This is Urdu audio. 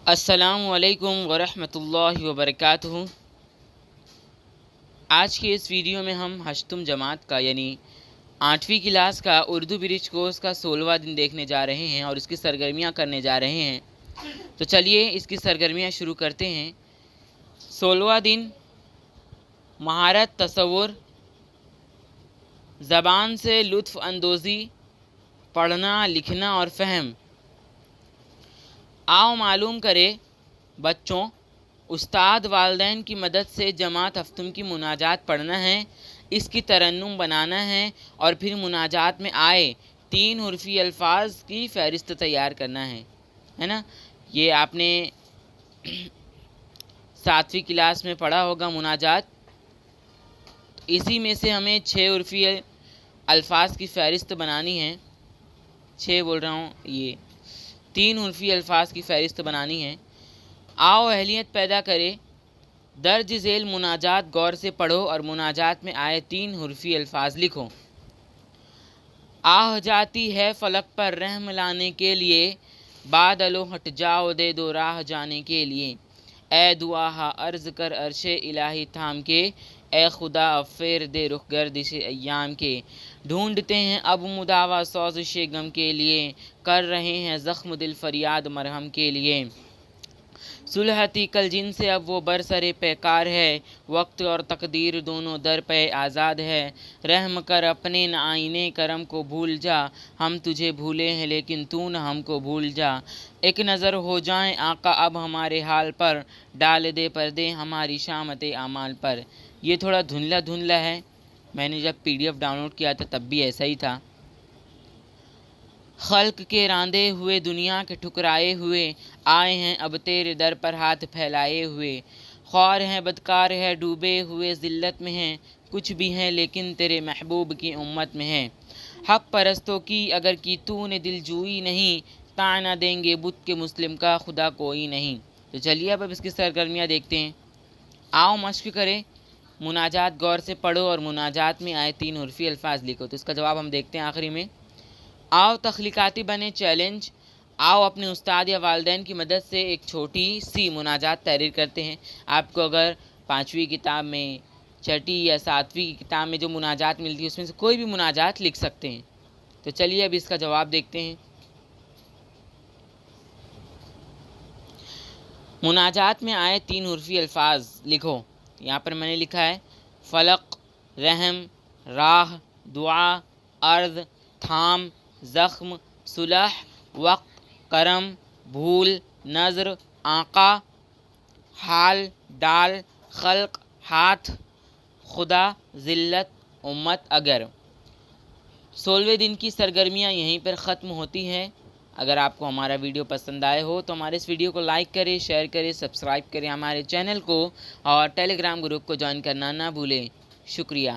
السلام علیکم ورحمۃ اللہ وبرکاتہ۔ آج کے اس ویڈیو میں ہم ہشتم جماعت کا یعنی 8ویں کلاس کا اردو برج کورس کا 16واں دن دیکھنے جا رہے ہیں اور اس کی سرگرمیاں کرنے جا رہے ہیں۔ تو چلیے اس کی سرگرمیاں شروع کرتے ہیں۔ 16واں دن مہارت تصور، زبان سے لطف اندوزی، پڑھنا لکھنا اور فہم۔ آؤ معلوم کرے بچوں، استاد والدین کی مدد سے جماعت ہفتم کی مناجات پڑھنا ہے، اس کی ترنم بنانا ہے اور پھر مناجات میں آئے 3 حرفی الفاظ کی فہرست تیار کرنا ہے نا۔ یہ آپ نے 7ویں کلاس میں پڑھا ہوگا مناجات۔ اسی میں سے ہمیں 6 حرفی الفاظ کی فہرست بنانی ہے۔ 6 بول رہا ہوں، یہ 3 حرفی الفاظ کی فہرست بنانی ہے۔ آؤ اہلیت پیدا کرے، درج ذیل مناجات غور سے پڑھو اور مناجات میں آئے 3 حرفی الفاظ لکھو۔ آہ جاتی ہے فلک پر رحم لانے کے لیے، بادلو ہٹ جاؤ دے دو راہ جانے کے لیے۔ اے دعا عرض کر عرش الہی تھام کے، اے خدا اب پھیر دے رخ گردش ایام کے۔ ڈھونڈتے ہیں اب مداوا سوزش غم کے لیے، کر رہے ہیں زخم دل فریاد مرہم کے لیے۔ صلح تھی کل جن سے اب وہ برسرے پیکار ہے، وقت اور تقدیر دونوں در پہ آزاد ہے۔ رحم کر اپنے نہ آئینے کرم کو بھول جا، ہم تجھے بھولے ہیں لیکن تو نہ ہم کو بھول جا۔ ایک نظر ہو جائیں آقا اب ہمارے حال پر، ڈال دے پردے ہماری شامت اعمال پر۔ یہ تھوڑا دھندلا دھندلا ہے، میں نے جب PDF ڈاؤن لوڈ کیا تھا تب بھی ایسا ہی تھا۔ خلق کے راندے ہوئے دنیا کے ٹھکرائے ہوئے، آئے ہیں اب تیرے در پر ہاتھ پھیلائے ہوئے۔ خوار ہیں بدکار ہے ڈوبے ہوئے ذلت میں ہیں، کچھ بھی ہیں لیکن تیرے محبوب کی امت میں ہیں۔ حق پرستوں کی اگر کی تو نے دل جوئی نہیں، طعنہ دیں گے بت کے مسلم کا خدا کوئی نہیں۔ تو چلیے اب اس کی سرگرمیاں دیکھتے ہیں۔ آؤ مشق کریں، مناجات غور سے پڑھو اور مناجات میں آئے 3 حرفی الفاظ لکھو۔ تو اس کا جواب ہم دیکھتے ہیں آخری میں۔ آؤ تخلیقاتی بنے چیلنج، آؤ اپنے استاد یا والدین کی مدد سے ایک چھوٹی سی مناجات تحریر کرتے ہیں۔ آپ کو اگر 5ویں کتاب میں، 6ٹھی یا 7ویں کتاب میں جو مناجات ملتی ہے اس میں سے کوئی بھی مناجات لکھ سکتے ہیں۔ تو چلیے اب اس کا جواب دیکھتے ہیں۔ مناجات میں آئے 3 حرفی الفاظ لکھو۔ یہاں پر میں نے لکھا ہے فلق، رحم، راہ، دعا، عرض، تھام، زخم، صلح، وقت، کرم، بھول، نظر، آقا، حال، ڈال، خلق، ہاتھ، خدا، ذلت، امت، اگر۔ 16ویں دن کی سرگرمیاں یہیں پر ختم ہوتی ہیں۔ اگر آپ کو ہمارا ویڈیو پسند آئے ہو تو ہمارے اس ویڈیو کو لائک کریں، شیئر کریں، سبسکرائب کریں ہمارے چینل کو اور ٹیلی گرام گروپ کو جوائن کرنا نہ بھولیں۔ شکریہ۔